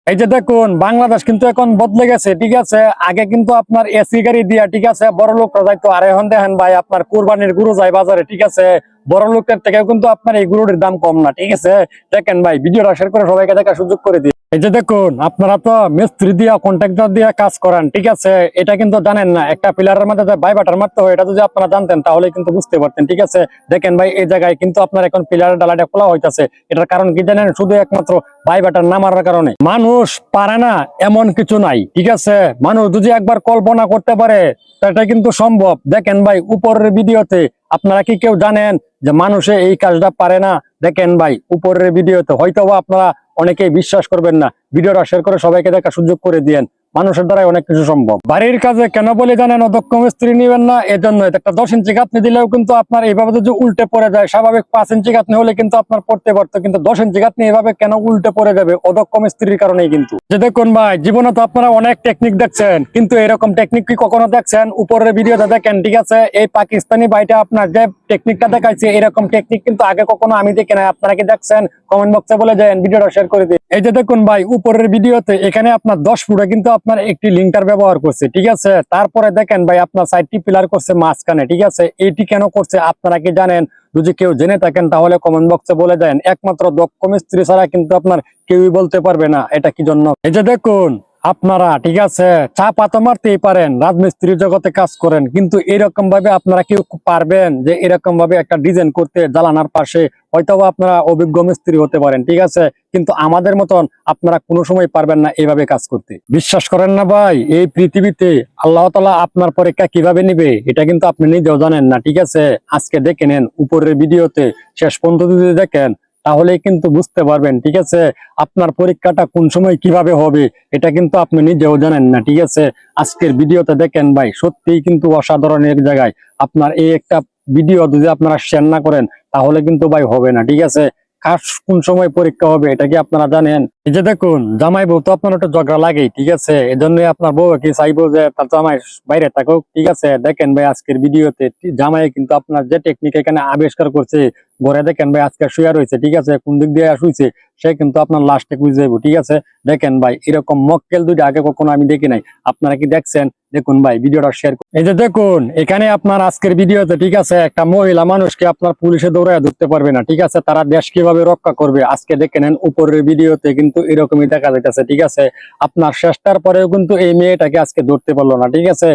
এই যে দেখুন বাংলাদেশ কিন্তু এখন বদলে গেছে, ঠিক আছে। আগে কিন্তু আপনার এসি গাড়ি দিয়া, ঠিক আছে, বড় লোকরা যাইতো। আর এখন দেখেন ভাই, আপনার কুরবানির গরু যায় বাজারে, ঠিক আছে। বড় লোকের থেকেও কিন্তু আপনার এই গরুটির দাম কম না, ঠিক আছে। দেখেন ভাই, ভিডিওটা শেয়ার করে সবাইকে দেখার সুযোগ করে দিই। এই যে দেখুন, আপনারা তো মিস্ত্রি দিয়া, কন্ট্রাক্টর দিয়া কাজ করেন, ঠিক আছে। এটা কিন্তু জানেন না একটা পিলারের মধ্যে বাই বাটার মারতে হয়। এটা যদি আপনারা জানতেন তাহলে কিন্তু বুঝতে পারতেন, ঠিক আছে। দেখেন ভাই, এই জায়গায় কিন্তু আপনার এখন পিলারের ডালাটা খোলা হইতাছে। এটার কারণ কি জানেন? শুধু একমাত্র বাই বাটার না মারার কারণে। মানুষ পারে না এমন কিছু নাই, ঠিক আছে। মানুষ যদি একবার কল্পনা করতে পারে সেটা কিন্তু সম্ভব। দেখেন ভাই, উপরের ভিডিওতে আপনারা কি কেউ জানেন যে মানুষে এই কাজটা পারে না? দেখেন ভাই, উপরের ভিডিওতে হয়তো আপনারা অনেকেই বিশ্বাস করবেন না। ভিডিওটা শেয়ার করে সবাইকে দেখার সুযোগ করে দিয়েন। মানুষের দ্বারাই অনেক কিছু সম্ভব। বাড়ির কাজে কেন বলে জানেন? অদক্ষ মিস্ত্রি নিবেন না, এজন্য। একটা 10 ইঞ্চি গাঁথনি দিলেও কিন্তু আপনার এইভাবে যদি উল্টে পড়ে যায়, স্বাভাবিক 5 ইঞ্চি গাঁথনি হলে কিন্তু আপনার পড়তে পারতো, কিন্তু 10 ইঞ্চি গাঁথনি এভাবে কেন উল্টে পড়ে যাবে? অদক্ষ মিস্ত্রির কারণেই কিন্তু। যে দেখুন ভাই, জীবনে তো আপনারা অনেক টেকনিক দেখছেন, কিন্তু এরকম টেকনিক কি কখনো দেখছেন? উপরের ভিডিওটা দেখেন, ঠিক আছে। এই পাকিস্তানি ভাইটা আপনার যে টেকনিকটা দেখাইছে, এরকম টেকনিক কিন্তু আগে কখনো আমি দেখি নাই। আপনারা কি দেখছেন? কমেন্ট বক্সে বলে দেন, ভিডিওটা শেয়ার করে দিন। এই যে দেখুন ভাই, উপরের ভিডিওতে এখানে আপনার 10 ফুটে কিন্তু আপনার একটি লিঙ্কার ব্যবহার করছে, ঠিক আছে। তারপরে দেখেন ভাই, আপনার সাইডটি পিলার করছে মাঝখানে, ঠিক আছে। এইটি কেন করছে আপনারা কি জানেন? যদি কেউ জেনে থাকেন তাহলে কমেন্ট বক্সে বলে দেন। একমাত্র দক্ষ মিস্ত্রি ছাড়া কিন্তু আপনার কেউই বলতে পারবে না এটা কি জন্য। এই যে দেখুন, আপনারা, ঠিক আছে, চা পাতা মারতেই পারেন, রাজমিস্ত্রি জগতে কাজ করেন, কিন্তু এরকম ভাবে আপনারা কেউ পারবেন যে এরকম ভাবে একটা ডিজাইন করতে জানালার পাশে? হয়তো আপনারা অভিজ্ঞ মিস্ত্রি হতে পারেন, ঠিক আছে, কিন্তু আমাদের মতন আপনারা কোনো সময় পারবেন না এইভাবে কাজ করতে। বিশ্বাস করেন না ভাই, এই পৃথিবীতে আল্লাহ তাআলা আপনার পরীক্ষা কিভাবে নিবে এটা কিন্তু আপনি নিজেও জানেন না, ঠিক আছে। আজকে দেখে নেন উপরের ভিডিওতে, শেষ পর্যন্ত যদি দেখেন তাহলেই কিন্তু বুঝতে পারবেন, ঠিক আছে, আপনার পরীক্ষাটা কোন সময় কিভাবে হবে এটা কিন্তু আপনি নিজেও জানেন না, ঠিক আছে। আজকের ভিডিওতে দেখেন ভাই, সত্যিই কিন্তু অসাধারণ এক জায়গায়। আপনার এই একটা ভিডিও যদি আপনারা শেয়ার না করেন তাহলে কিন্তু ভাই হবে না, ঠিক আছে। কার কোন সময় পরীক্ষা হবে এটা কি আপনারা জানেন? এই যে দেখুন, জামাই বউ তো আপনার একটা ঝগড়া লাগেই, ঠিক আছে। এজন্যই আপনার বউ কি চাইবো যে তার জামাই বাইরে থাকুক, ঠিক আছে। দেখেন ভাই, আজকের ভিডিওতে জামাই কিন্তু আপনার যে টেকনিক এখানে আবিষ্কার করছে, ঘরে দেখেন ভাই আজকে শুয়ে রয়েছে, ঠিক আছে। কোন দিক দিয়ে শুয়েছে সে কিন্তু আপনার লাস্টে খুঁজে যাবো, ঠিক আছে। দেখেন ভাই, এরকম মক্কেল দুইটা আগে কখনো আমি দেখি নাই। আপনারা কি দেখছেন? দেখুন ভাই, ভিডিওটা শেয়ার। এই যে দেখুন, এখানে আপনার আজকের ভিডিওতে, ঠিক আছে, একটা মহিলা মানুষকে আপনার পুলিশে দৌড়ায় ধরতে পারবে না, ঠিক আছে। তারা দেশ কিভাবে রক্ষা করবে আজকে দেখে নেন। উপরের ভিডিওতে কিন্তু এরকমই দেখা যাইতেছে, ঠিক আছে। আপনার চেষ্টার পরেও কিন্তু এই মেয়েটাকে আজকে ধরতে পারলো না, ঠিক আছে।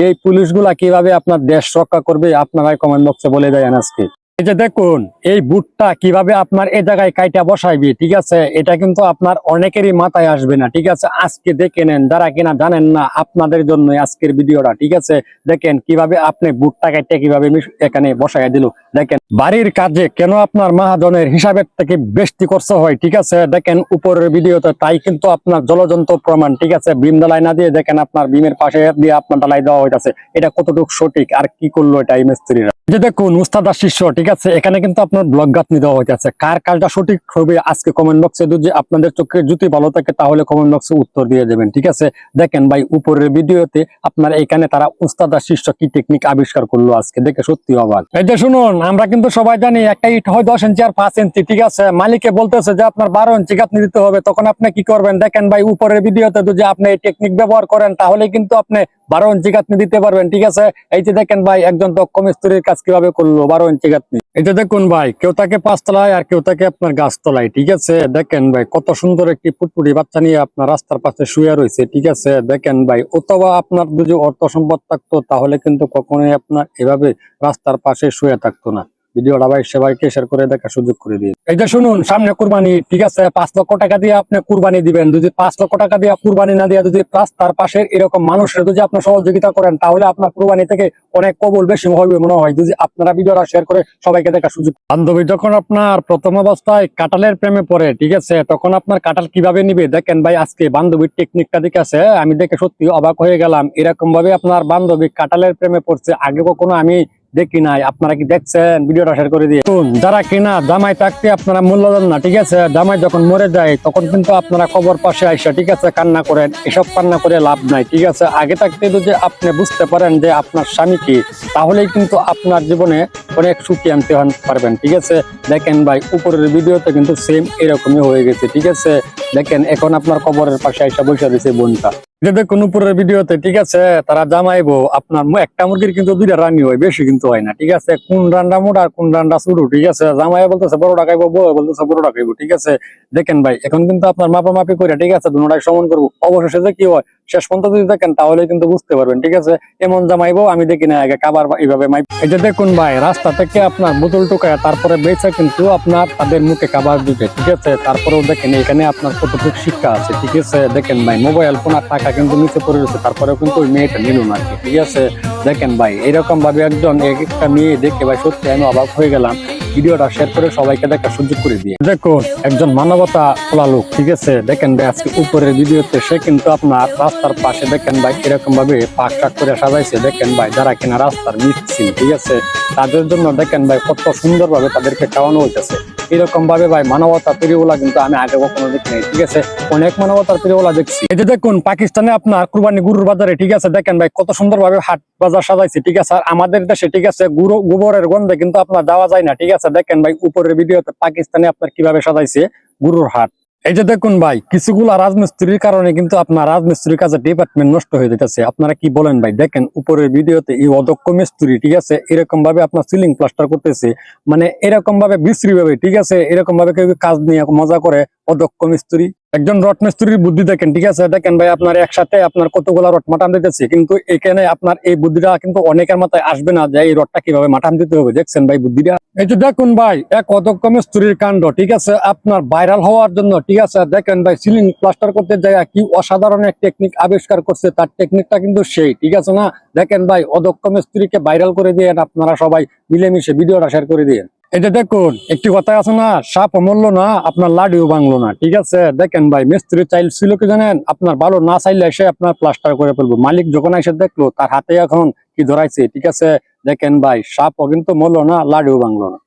এই পুলিশগুলা কিভাবে আপনার দেশ রক্ষা করবে আপনারাই কমেন্ট বক্সে বলে দেন আজকে। এই যে দেখুন, এই বুটটা কিভাবে আপনার এই জায়গায় কাইটা বসাইবে, ঠিক আছে, এটা কিন্তু আপনার অনেকেরই মাথায় আসবে না, ঠিক আছে। আজকে দেখে নেন, যারা কিনা জানেন না আপনাদের জন্য আজকের ভিডিওটা, ঠিক আছে। দেখেন কিভাবে আপনি বুটটা কাইটা কিভাবে এখানে বসাইয়া দিল। দেখেন বাড়ির কাজে কেন আপনার মহাজনের হিসাবের থেকে বেশি খরচ হয়, ঠিক আছে। দেখেন উপরের ভিডিওতে তাই কিন্তু আপনার জলযন্ত্র প্রমাণ, ঠিক আছে। বিম ঢালাই না দিয়ে দেখেন আপনার বিমের পাশে দিয়ে আপনার ঢালাই দেওয়া হইতাছে। এটা কতটুকু সঠিক আর কি করলো এটা এই মিস্ত্রিরা? যে দেখুন, উস্তাদার শিষ্য, ঠিক আছে, এখানে কিন্তু আপনার ব্লগ গাঁথনি দেওয়া হইতেছে। কার কাজটা সঠিক হবে আজকে কমেন্ট বক্সে যদি আপনাদের চোখে যদি ভালো থাকে তাহলে কমেন্ট বক্সে উত্তর দিয়ে দেবেন, ঠিক আছে। দেখেন ভাই, উপরের ভিডিওতে আপনার এখানে তারা উস্তাদার শিষ্য কি টেকনিক আবিষ্কার করলো আজকে দেখে সত্যি অবাক। এই যে শুনুন, আমরা কিন্তু সবাই জানি একটা ইট হয় 10 ইঞ্চি আর 5 ইঞ্চি, ঠিক আছে। মালিকে বলতেছে যে আপনার 12 ইঞ্চি গাঁথনি দিতে হবে, তখন আপনি কি করবেন? দেখেন ভাই, উপরের ভিডিওতে যদি আপনি এই টেকনিক ব্যবহার করেন তাহলে কিন্তু আপনি 12 ইঞ্চি গাঁথনি দিতে পারবেন, ঠিক আছে। এই যে দেখেন ভাই, একজন দক্ষ মিস্ত্রির কাজ কিভাবে করলো 12 ইঞ্চি গাঁথনি। এই যে দেখুন ভাই, কেউ তাকে 5 তলায় আর কেউ তাকে আপনার গাছ তলায়, ঠিক আছে। দেখেন ভাই, কত সুন্দর একটি ফুটফুটি বাচ্চা নিয়ে আপনার রাস্তার পাশে শুয়ে রয়েছে, ঠিক আছে। দেখেন ভাই, অথবা আপনার যদি অর্থ সম্পদ থাকতো তাহলে কিন্তু কখনোই আপনার এভাবে রাস্তার পাশে শুয়ে থাকতো না। ভিডিওটা ভাই সবাইকে শেয়ার করে দেখার সুযোগ করে দিন। এই যে শুনুন, সামনে কুরবানি, ঠিক আছে। 5 লক্ষ টাকা দিয়ে আপনি কুরবানি দিবেন। যদি 5 লক্ষ টাকা দিয়ে কুরবানি না দিয়ে যদি রাস্তার পাশে এরকম মানুষের যদি আপনি সহযোগিতা করেন তাহলে আপনার কুরবানি থেকে অনেক কবুল বেশি হবে মনে হয়, যদি আপনারা ভিডিওটা শেয়ার করে সবাইকে দেখার সুযোগ। বান্ধবী যখন আপনার প্রথম অবস্থায় কাঁঠালের প্রেমে পড়ে, ঠিক আছে, তখন আপনার কাঁঠাল কিভাবে নিবে? দেখেন ভাই, আজকে বান্ধবীর টেকনিকটা দেখে আছে, আমি দেখে সত্যি অবাক হয়ে গেলাম। এরকম ভাবে আপনার বান্ধবী কাঁঠালের প্রেমে পড়ছে, আগে কখনো আমি দেখি নাই, আপনারা কি দেখছেন? ভিডিওটা শেয়ার করে দিয়ে যারা কিনা জামাই থাকতে আপনারা মূল্য দেন না, ঠিক আছে, জামাই যখন মরে যায় তখন কিন্তু আপনারা কবর পাশে আইসা, ঠিক আছে, কান্না করেন। এসব কান্না করে লাভ নাই, ঠিক আছে। আগে থাকতে যদি আপনি বুঝতে পারেন যে আপনার স্বামী কি, তাহলেই কিন্তু আপনার জীবনে অনেক সুখী আনতে পারবেন, ঠিক আছে। দেখেন ভাই, উপরের ভিডিওতে কিন্তু সেম এরকমই হয়ে গেছে, ঠিক আছে। দেখেন এখন আপনার কবরের পাশে আইসা বসে দিয়েছে বোনটা। যে দেখুন উপরের ভিডিওতে, ঠিক আছে, তারা জামাইবো আপনার একটা মুরগির কিন্তু দুইটা রানী হয়, বেশি কিন্তু হয় না, ঠিক আছে। কোন রান্না মোটা আর কোন রান্না ছোটো, ঠিক আছে। জামাই বলতেছে বড়টা খাইবো, বউ বলতেছে বড়টা খাইবো, ঠিক আছে। দেখেন ভাই, এখন কিন্তু আপনার মাপামাপি করে, ঠিক আছে, দুটাই সমান করবো। অবশেষে যে কি হয় শেষ পর্যন্ত যদি দেখেন তাহলে কিন্তু বুঝতে পারবেন, ঠিক আছে। এমন জামাইবো আমি দেখি না আগে কাবার এইভাবে মাইপ। এই যে দেখুন ভাই, রাস্তা থেকে আপনার বোতল টুকায় তারপরে বেচা কিন্তু আপনার তাদের মুখে খাবার দিতে, ঠিক আছে। তারপরেও দেখেন এখানে আপনার কতটুকু শিক্ষা আছে, ঠিক আছে। দেখেন ভাই, মোবাইল ফোন আর টাকা কিন্তু নিচে পড়ে রয়েছে, তারপরেও কিন্তু ওই মেয়েটা নিল না, ঠিক আছে। দেখেন ভাই, এরকম ভাবে একজন একটা মেয়ে দেখে ভাই সত্যি আমি অবাক হয়ে গেলাম। ভিডিওটা শেয়ার করে সবাইকে দেখার সুযোগ করে দিয়ে। দেখুন একজন মানবতা খোলা লোক, ঠিক আছে। দেখেন ভাই, আজকে উপরের ভিডিওতে সে কিন্তু আপনার রাস্তার পাশে দেখেন ভাই এরকম ভাবে পাক টাক করে সাজাইছে। দেখেন ভাই, যারা কিনা রাস্তার মিক্সিং, ঠিক আছে, তাদের জন্য দেখেন ভাই কত সুন্দর ভাবে তাদেরকে খাওয়ানো হইতেছে। এরকম ভাবে ভাই মানবতার প্রিয়গুলা কিন্তু আমি আগে কখনো দেখিনি, ঠিক আছে। অনেক মানবতার প্রিয়গুলা দেখছি। এই যে দেখুন পাকিস্তানে আপনার কুরবানি গরুর বাজারে, ঠিক আছে, দেখেন ভাই কত সুন্দর ভাবে হাট বাজার সাজাইছে, ঠিক আছে। আর আমাদের দেশে, ঠিক আছে, গোবরের গন্ধে কিন্তু আপনার যাওয়া যায় না, ঠিক আছে। দেখেন ভাই উপরের ভিডিওতে পাকিস্তানে আপনার কিভাবে সাজাইছে গরুর হাট। এই যে দেখুন ভাই, কিছুগুলা রাজমিস্ত্রির কারণে কিন্তু আপনার রাজমিস্ত্রির কাছে ডিপার্টমেন্ট নষ্ট হয়ে যেতেছে। আপনারা কি বলেন ভাই? দেখেন উপরের ভিডিওতে এই অদক্ষ মিস্ত্রি, ঠিক আছে, এরকম ভাবে আপনার সিলিং প্লাস্টার করতেছে, মানে এরকম ভাবে বিশ্রী ভাবে, ঠিক আছে, এরকম ভাবে কেউ কাজ নিয়ে মজা করে অদক্ষ মিস্ত্রি। একজন রড মিস্ত্রির বুদ্ধি দেখেন, ঠিক আছে। দেখেন ভাই, আপনার একসাথে আপনার কতগুলা রড মাটান দিতেছে, কিন্তু এখানে আপনার এই বুদ্ধিটা কিন্তু অনেকের মাথায় আসবে না যে এই রডটা কিভাবে মাটান দিতে হবে। দেখছেন ভাই বুদ্ধিটা? এই যে দেখুন ভাই, এক অদক্ষ মিস্ত্রির কাণ্ড, ঠিক আছে, আপনার ভাইরাল হওয়ার জন্য, ঠিক আছে। দেখেন ভাই, সিলিং প্লাস্টার করতে যায় কি অসাধারণ এক টেকনিক আবিষ্কার করছে, তার টেকনিকটা কিন্তু সেই, ঠিক আছে না। দেখেন ভাই, অদক্ষ মিস্ত্রিকে ভাইরাল করে দিয়ে আপনারা সবাই মিলেমিশে ভিডিওটা শেয়ার করে দিয়ে। এই যে দেখুন, একটি কথা আছে না, সাপ মরলো না আপনার লাডিও ভাঙলো না, ঠিক আছে। দেখেন ভাই, মিস্ত্রি চাইছিল কি জানেন, আপনার ভালো না চাইলে এসে আপনার প্লাস্টার করে ফেলবো। মালিক যখন এসে দেখলো তার হাতে এখন কি ধরাইছে, ঠিক আছে। দেখেন ভাই, সাপও কিন্তু মরলো না, লাডিও ভাঙলো না।